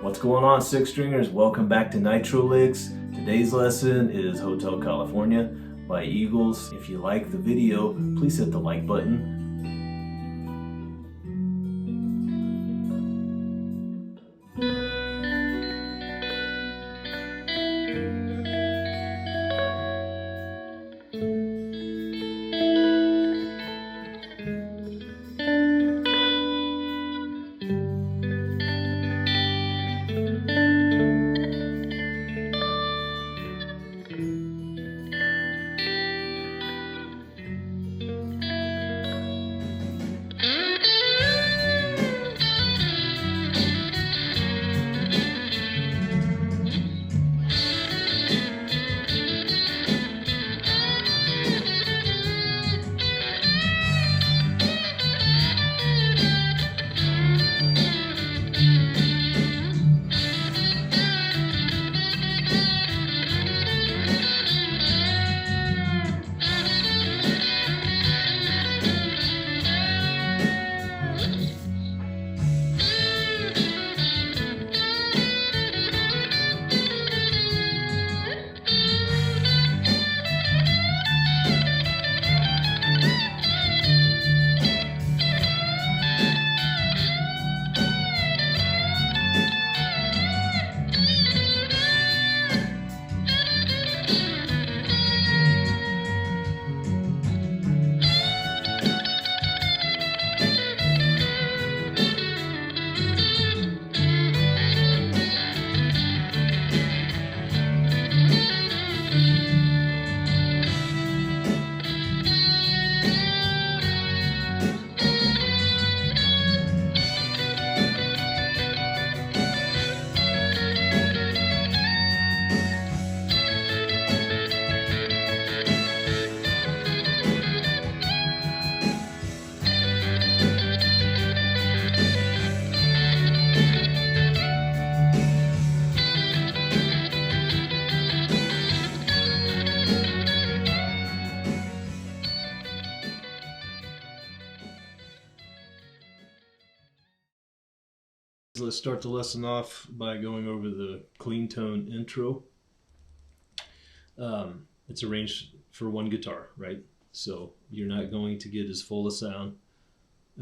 What's going on, six stringers? Welcome back to Nitro Licks. Today's lesson is Hotel California by Eagles. If you like the video, please hit the like button. Let's start the lesson off by going over the clean tone intro. It's arranged for one guitar, right? So you're not going to get as full a sound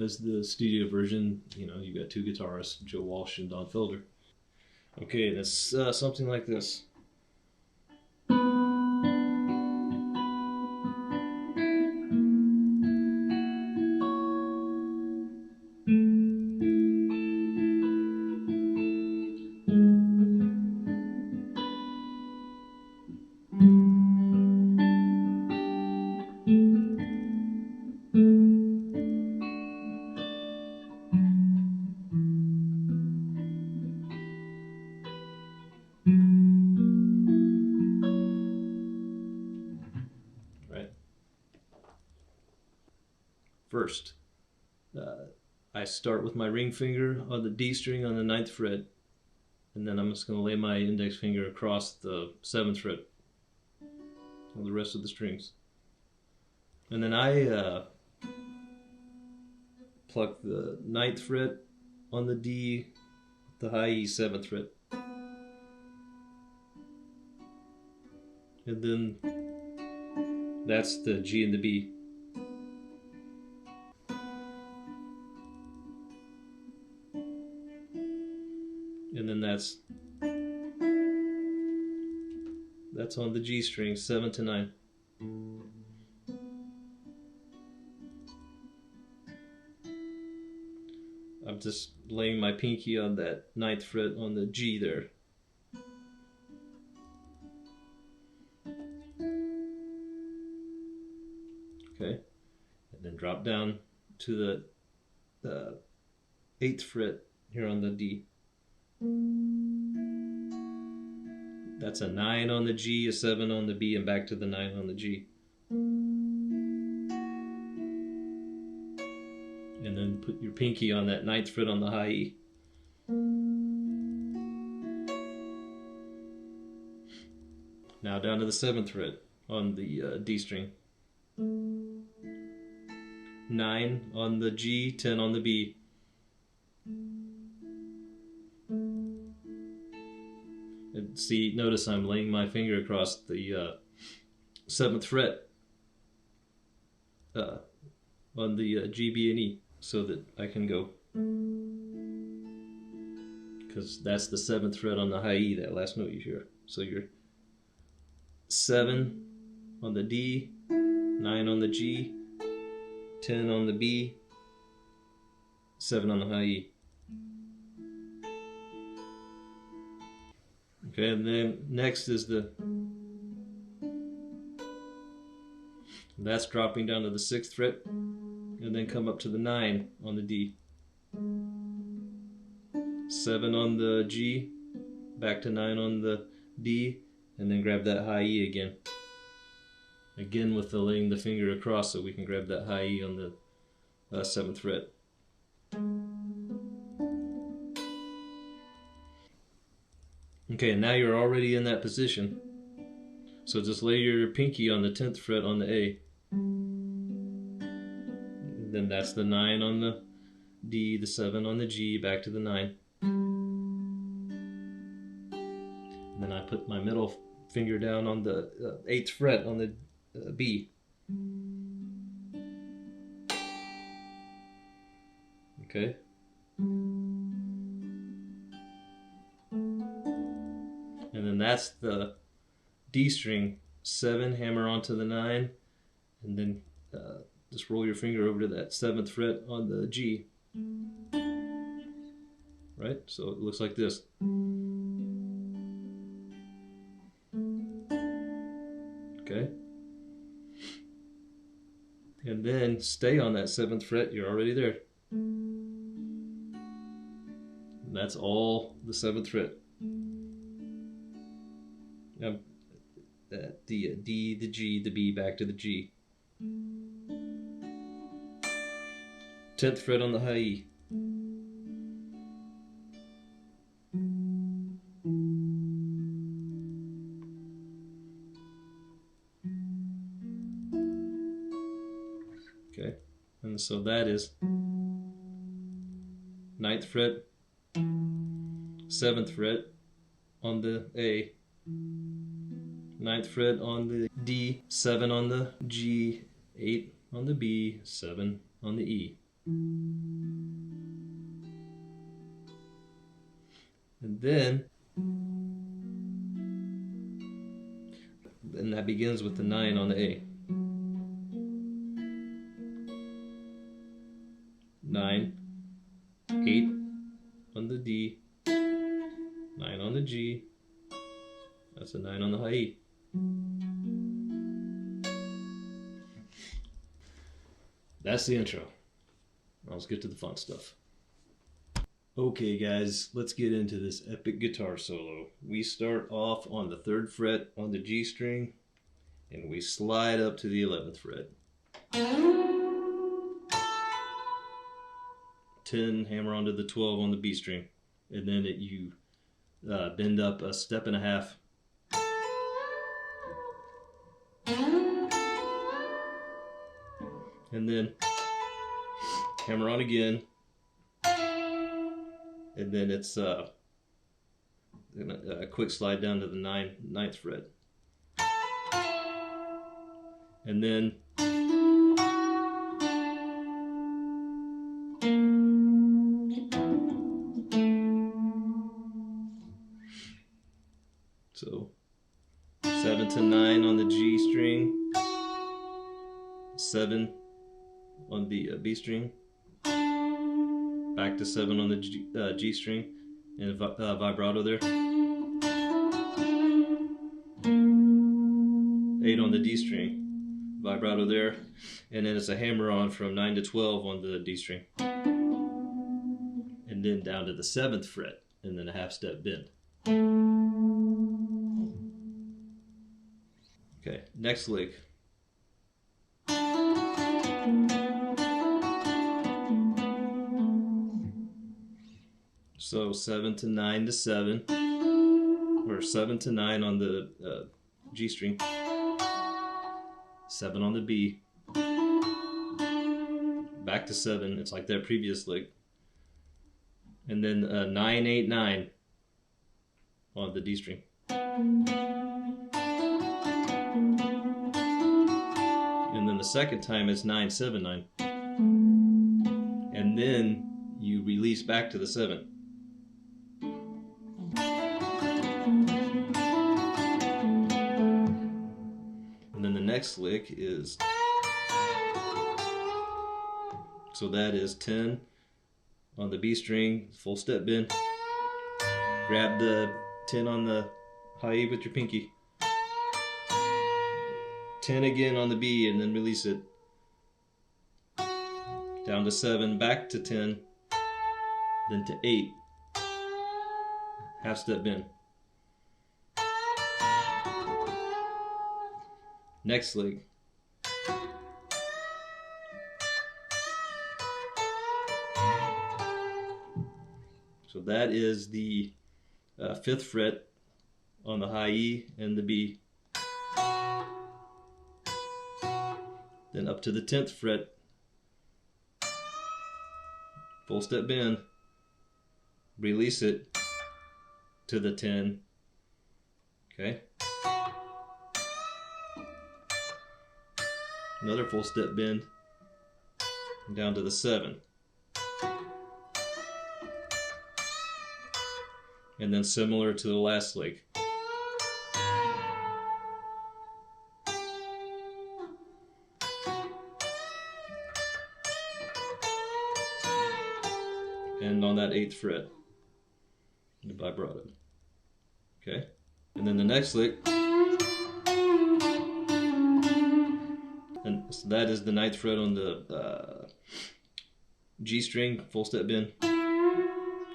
as the studio version. You know, you got two guitarists, Joe Walsh and Don Felder. Okay, that's something like this. First, I start with my ring finger on the D string on the 9th fret, and then I'm just going to lay my index finger across the 7th fret on the rest of the strings. And then I pluck the 9th fret on the D, the high E 7th fret. And then that's the G and the B. And then that's on the G string, 7 to 9. I'm just laying my pinky on that 9th fret on the G there. Okay, and then drop down to the 8th fret here on the D. That's a 9 on the G, a 7 on the B, and back to the 9 on the G. And then put your pinky on that 9th fret on the high E. Now down to the 7th fret on the D string. 9 on the G, 10 on the B. And see, notice I'm laying my finger across the 7th fret on the G, B, and E, so that I can go, because that's the 7th fret on the high E, that last note you hear. So you're 7 on the D, 9 on the G, 10 on the B, 7 on the high E. Okay, and then next is that's dropping down to the 6th fret, and then come up to the 9 on the D. 7 on the G, back to 9 on the D, and then grab that high E again. Again with the laying the finger across, so we can grab that high E on the 7th fret. Okay, now you're already in that position. So just lay your pinky on the 10th fret on the A. And then that's the 9 on the D, the 7 on the G, back to the 9. And then I put my middle finger down on the 8th fret on the B. Okay. And then that's the D string, 7, hammer onto the 9, and then just roll your finger over to that 7th fret on the G. Right? So it looks like this. Okay? And then stay on that 7th fret, you're already there. And that's all the 7th fret. The D, the G, the B, back to the G. 10th fret on the high E. Okay, and so that is 9th fret, 7th fret on the A, 9th fret on the D, 7 on the G, 8 on the B, 7 on the E. And then that begins with the 9 on the A. 9, 8 on the D, 9 on the G, that's a 9 on the high E. That's the intro. Now let's get to the fun stuff. Okay guys, let's get into this epic guitar solo. We start off on the 3rd fret on the G string, and we slide up to the 11th fret. 10, hammer onto the 12 on the B string, and then you bend up a step and a half. And then hammer on again, and then it's a quick slide down to the 9th fret, and then so 7 to 9 on the G string, 7 on the B string, back to 7 on the G string, and a vibrato there, 8 on the D string, vibrato there, and then it's a hammer on from 9 to 12 on the D string, and then down to the 7th fret, and then a half step bend. Okay, next lick. So 7 to 9 to 7, or 7 to 9 on the G string, 7 on the B, back to 7. It's like that previous lick. And then 9, 8, 9 on the D string. And then the second time it's 9, 7, 9. And then you release back to the 7. And then the next lick is, so that is 10 on the B string, full step bend. Grab the 10 on the high E with your pinky. 10 again on the B and then release it. Down to 7, back to 10, then to 8. Half step bend. Next lick. So that is the 5th fret on the high E and the B. Then up to the 10th fret. Full step bend. Release it to the 10. Okay. Another full step bend. Down to the 7. And then similar to the last lick. And on that 8th fret, the vibrato. Okay? And then the next lick, and so that is the 9th fret on the G string, full step bend.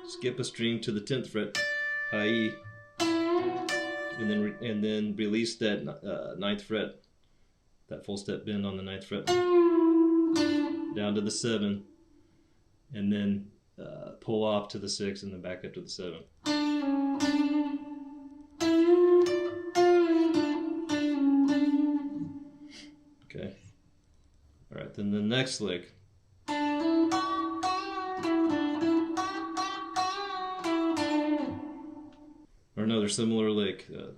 Skip a string to the 10th fret, high E, and then release that 9th fret, that full step bend on the 9th fret, down to the 7, and then pull off to the 6 and then back up to the 7. Okay. Alright, then the next lick. Or another similar lick. 7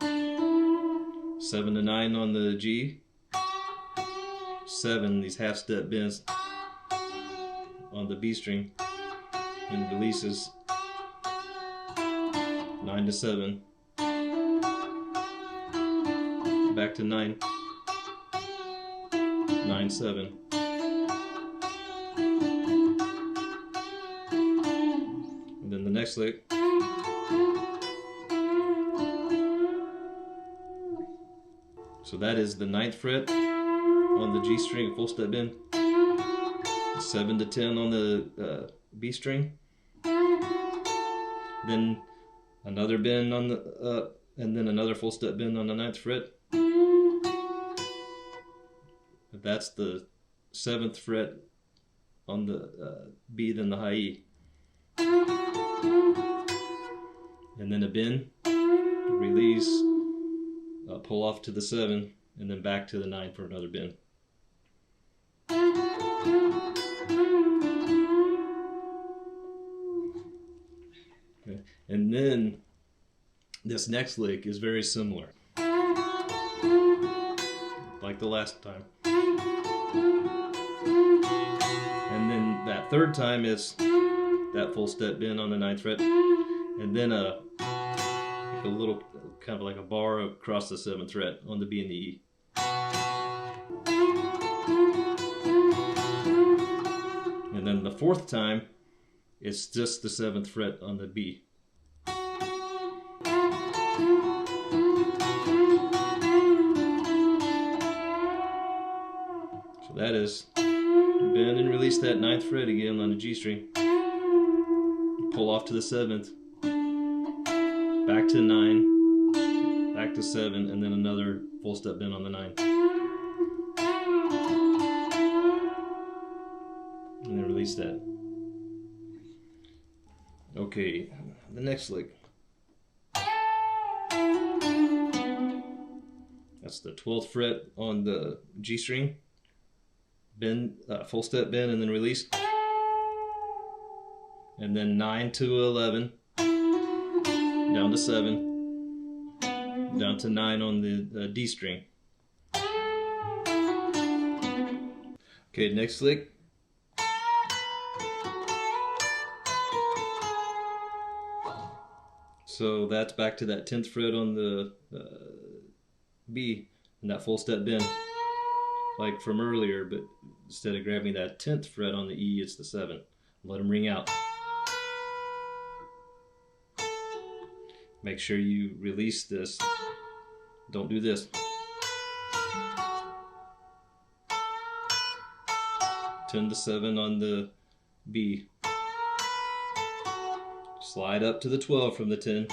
to 9 on the G. 7, these half step bends on the B string. And releases 9 to 7, back to 9, 9, 7, and then the next lick. So that is the 9th fret on the G string, full step bend, 7 to 10 on the B string. Then another bend on the and then another full step bend on the 9th fret. That's the 7th fret on the B, then the high E. And then a bend, release, pull off to the 7, and then back to the 9 for another bend. Okay. And then this next lick is very similar, like the last time. And then that third time is that full step bend on the 9th fret, and then a little kind of like a bar across the 7th fret on the B and the E. And then the fourth time, it's just the 7th fret on the B. So that is bend and release that 9th fret again on the G string. Pull off to the 7th. Back to 9. Back to 7, and then another full step bend on the 9. And then release that. Okay, the next lick. That's the 12th fret on the G string. bend, full step bend, and then release. And then 9 to 11, down to 7, down to 9 on the D string. Okay, next lick. So that's back to that 10th fret on the B and that full step bend, like from earlier, but instead of grabbing that 10th fret on the E, it's the 7. Let them ring out. Make sure you release this. Don't do this. 10 to 7 on the B. Slide up to the 12 from the 10,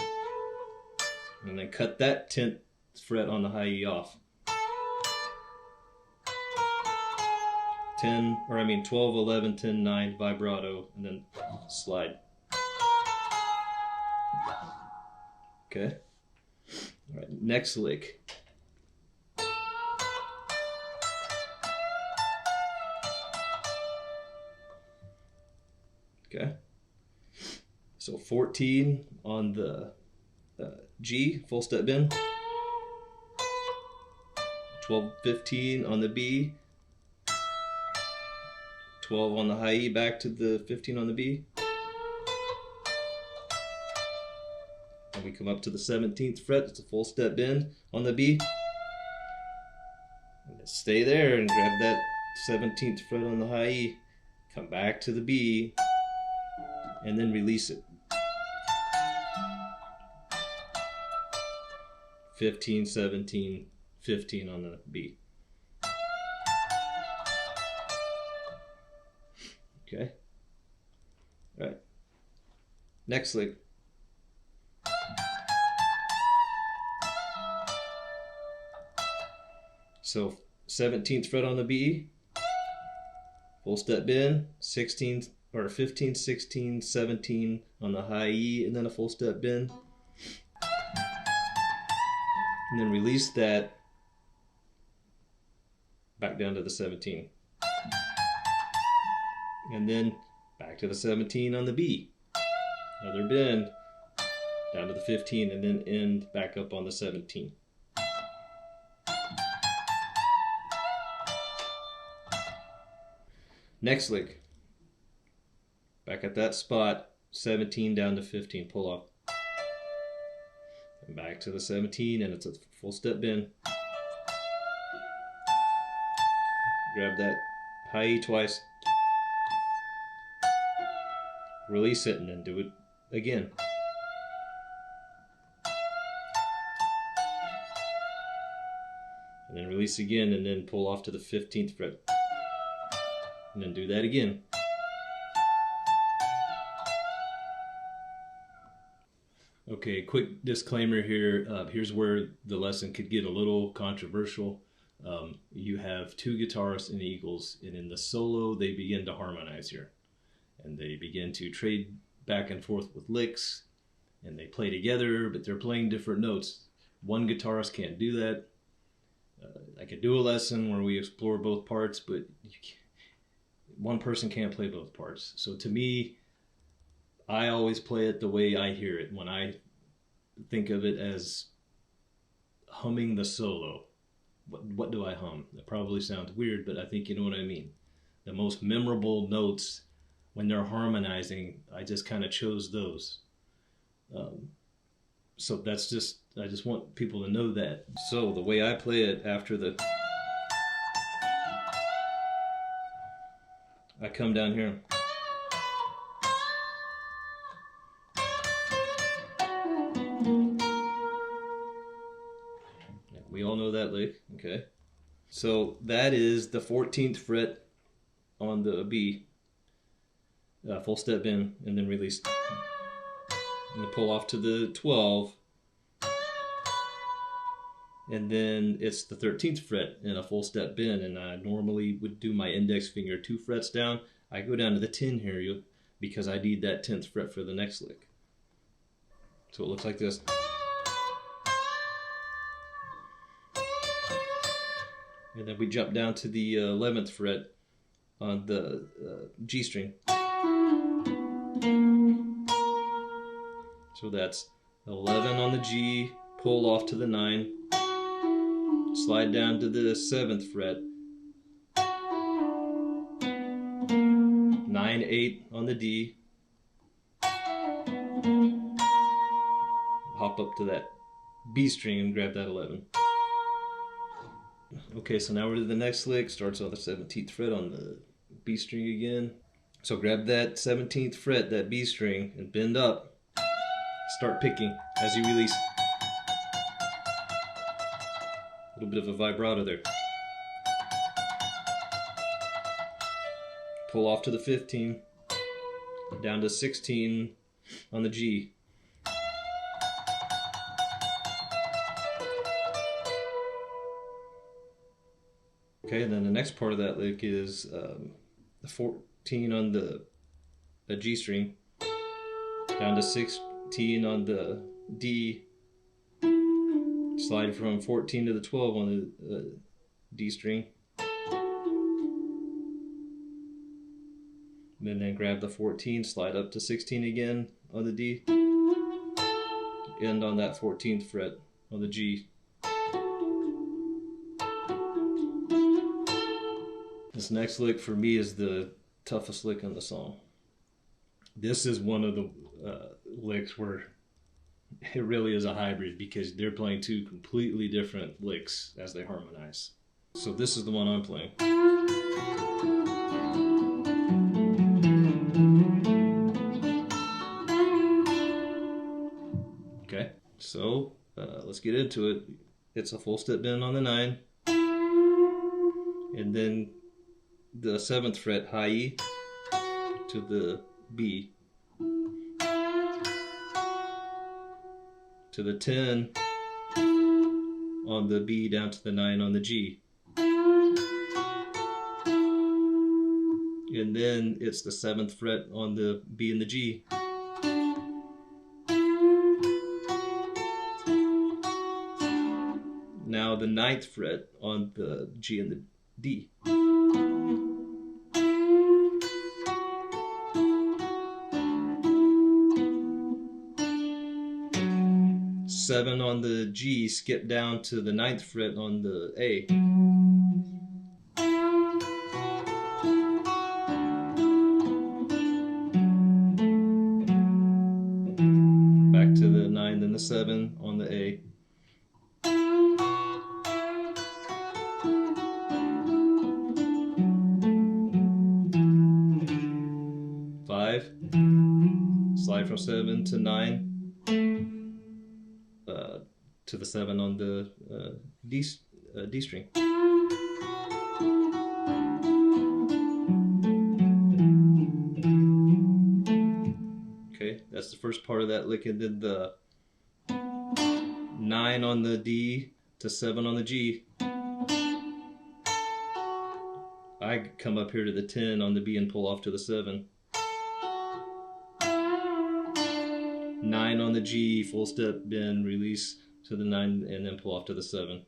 and then cut that 10th fret on the high E off. 12, 11, 10, 9, vibrato, and then slide. Okay. All right, next lick. Okay. So 14 on the G, full step bend. 12, 15 on the B. 12 on the high E, back to the 15 on the B. And we come up to the 17th fret, it's a full step bend on the B. And stay there and grab that 17th fret on the high E. Come back to the B and then release it. 15, 17, 15 on the B. Okay. All right. Next lick. So 17th fret on the B, full step bend, 16 or 15, 16, 17 on the high E, and then a full step bend. And then release that back down to the 17. And then back to the 17 on the B. Another bend down to the 15, and then end back up on the 17. Next lick. Back at that spot, 17 down to 15, pull off. And back to the 17, and it's a full step bend. Grab that high E twice. Release it and then do it again. And then release again and then pull off to the 15th fret. And then do that again. Okay, quick disclaimer here. Here's where the lesson could get a little controversial. You have two guitarists in Eagles, and in the solo they begin to harmonize here. And they begin to trade back and forth with licks, and they play together, but they're playing different notes. One guitarist can't do that. I could do a lesson where we explore both parts, but one person can't play both parts. So to me, I always play it the way I hear it. When I think of it as humming the solo, what do I hum? It probably sounds weird, but I think you know what I mean. The most memorable notes when they're harmonizing, I just kind of chose those. So that's just, I just want people to know that. So the way I play it after the, I come down here. We all know that lick, okay? So that is the 14th fret on the B. Full step bend and then release. And then pull off to the 12. And then it's the 13th fret in a full step bend, and I normally would do my index finger 2 frets down. I go down to the 10 here because I need that 10th fret for the next lick. So it looks like this. And then we jump down to the 11th fret on the G string. So that's 11 on the G, pull off to the 9, slide down to the 7th fret, 9, 8 on the D, hop up to that B string and grab that 11. Okay, so now we're to the next lick. Starts on the 17th fret on the B string again. So grab that 17th fret, that B string, and bend up. Start picking as you release. A little bit of a vibrato there. Pull off to the 15, down to 16 on the G. Okay, and then the next part of that lick is the 14 on the G string, down to 16 on the D, slide from 14 to the 12 on the D string, and then grab the 14, slide up to 16 again on the D, end on that 14th fret on the G. This next lick for me is the toughest lick in the song. This is one of the licks where it really is a hybrid because they're playing two completely different licks as they harmonize. So this is the one I'm playing. Okay, so let's get into it. It's a full step bend on the 9, and then the 7th fret high E to the B, to the 10 on the B, down to the 9 on the G, and then it's the 7th fret on the B and the G, now the 9th fret on the G and the D. 7 on the G, skip down to the 9th fret on the A. Back to the 9, then the 7 on the A. Slide from 7 to 9 to the 7 on the D string. Okay, that's the first part of that lick, and then the 9 on the D to 7 on the G. I come up here to the 10 on the B and pull off to the 7. 9 on the G, full step bend, release to the 9, and then pull off to the 7.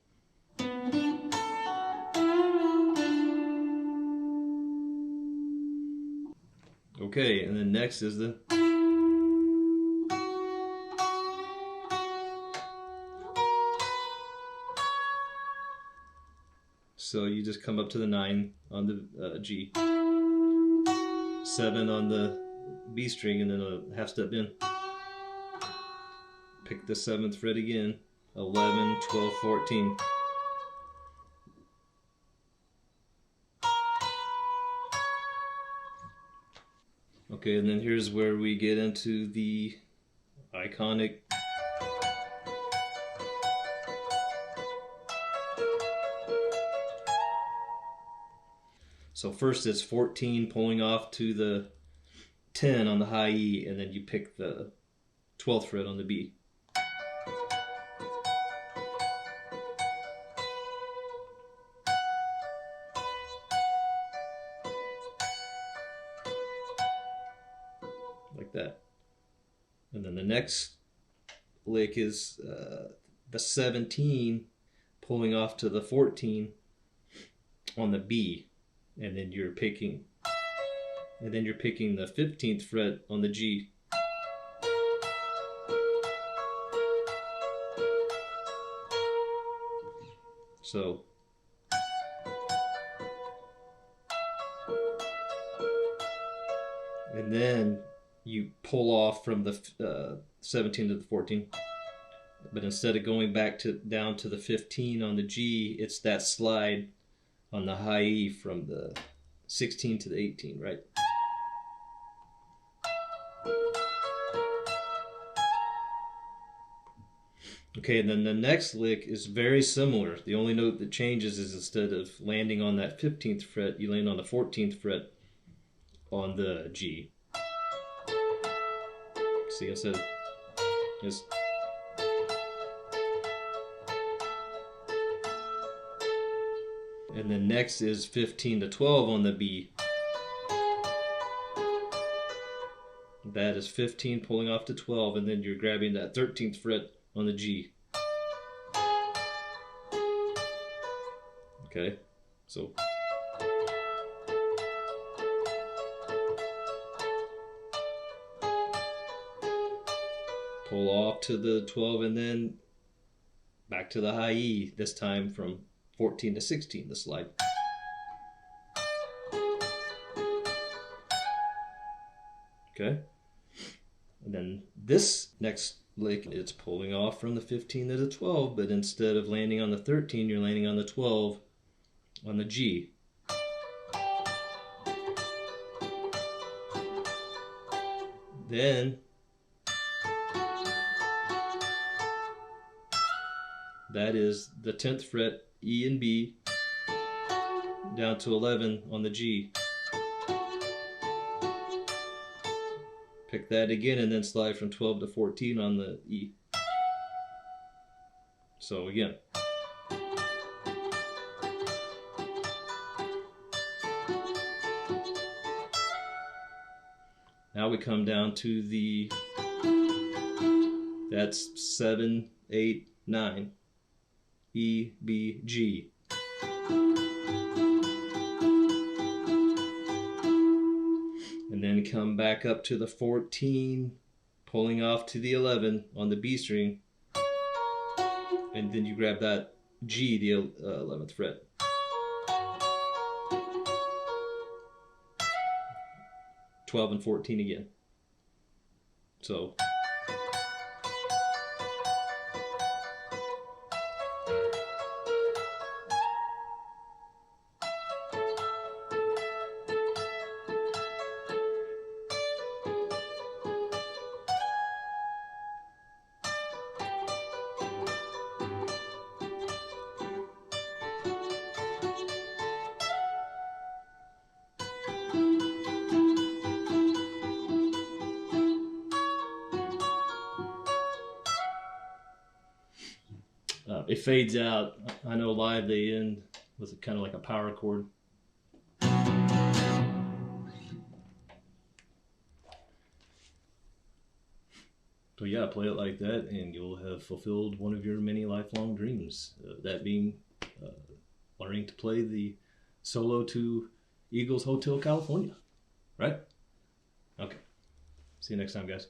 Okay, and then next is the so you just come up to the 9 on the G, 7 on the B string, and then a half step bend. Pick the 7th fret again, 11, 12, 14. Okay, and then here's where we get into the iconic so first it's 14 pulling off to the 10 on the high E, and then you pick the 12th fret on the B. Like that. And then the next lick is the 17 pulling off to the 14 on the B, and then you're picking the 15th fret on the G. So and then you pull off from the 17 to the 14, but instead of going back down to the 15 on the G, it's that slide on the high E from the 16 to the 18, right? Okay, and then the next lick is very similar. The only note that changes is instead of landing on that 15th fret, you land on the 14th fret on the G. See, instead of just and then next is 15 to 12 on the B. That is 15 pulling off to 12, and then you're grabbing that 13th fret on the G. Okay, so pull off to the 12 and then back to the high E, this time from 14 to 16, the slide. Okay, and then this next lick, it's pulling off from the 15 to the 12, but instead of landing on the 13, you're landing on the 12 on the G. Then that is the 10th fret, E and B, down to 11 on the G. Pick that again and then slide from 12 to 14 on the E. So again. Now we come down to the, that's 7, 8, 9. E, B, G. And then come back up to the 14, pulling off to the 11 on the B string. And then you grab that G, the 11th fret. (12) and 14 again. So it fades out. I know live they end with kind of like a power chord. So yeah, play it like that and you'll have fulfilled one of your many lifelong dreams. That being learning to play the solo to Eagles Hotel California. Right? Okay. See you next time, guys.